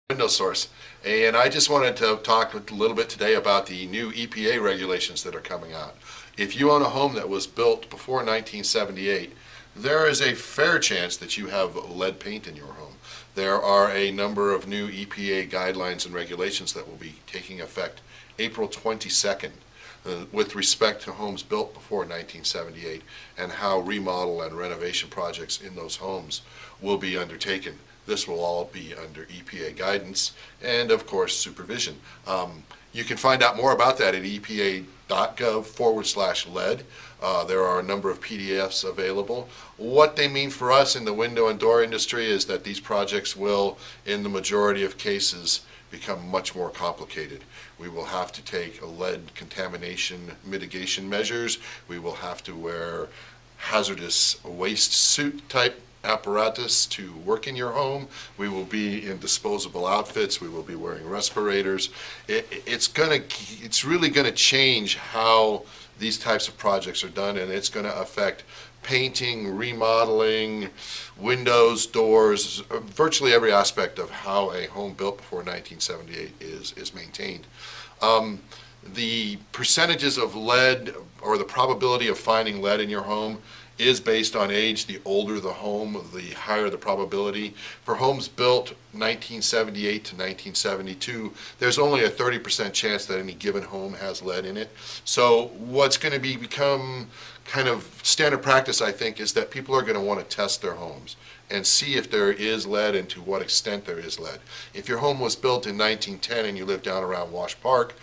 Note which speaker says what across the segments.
Speaker 1: Window source, and I just wanted to talk a little bit today about the new EPA regulations that are coming out. If you own a home that was built before 1978, there is a fair chance that you have lead paint in your home. There are a number of new EPA guidelines and regulations that will be taking effect April 22nd with respect to homes built before 1978 and how remodel and renovation projects in those homes will be undertaken. This will all be under EPA guidance and, of course, supervision. You can find out more about that at epa.gov/lead. There are a number of PDFs available. What they mean for us in the window and door industry is that these projects will, in the majority of cases, become much more complicated. We will have to take lead contamination mitigation measures. We will have to wear hazardous waste suit type apparatus to work in your home. We will be in disposable outfits. We will be wearing respirators. It's really going to change how these types of projects are done, and it's going to affect painting, remodeling, windows, doors, virtually every aspect of how a home built before 1978 is maintained. The percentages of lead, or the probability of finding lead in your home, is based on age. The older the home, the higher the probability. For homes built 1978 to 1972, there's only a 30% chance that any given home has lead in it. So what's going to become kind of standard practice, I think, is that people are going to want to test their homes and see if there is lead and to what extent there is lead. If your home was built in 1910 and you live down around Wash Park,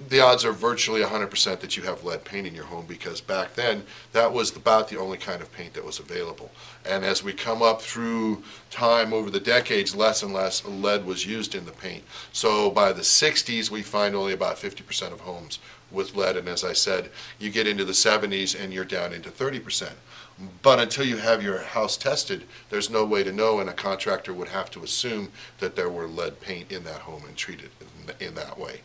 Speaker 1: the odds are virtually 100% that you have lead paint in your home, because back then that was about the only kind of paint that was available. And as we come up through time over the decades, less and less lead was used in the paint. So by the 60s we find only about 50% of homes with lead, and as I said, you get into the 70s and you're down into 30%. But until you have your house tested, there's no way to know, and a contractor would have to assume that there were lead paint in that home and treat it in that way.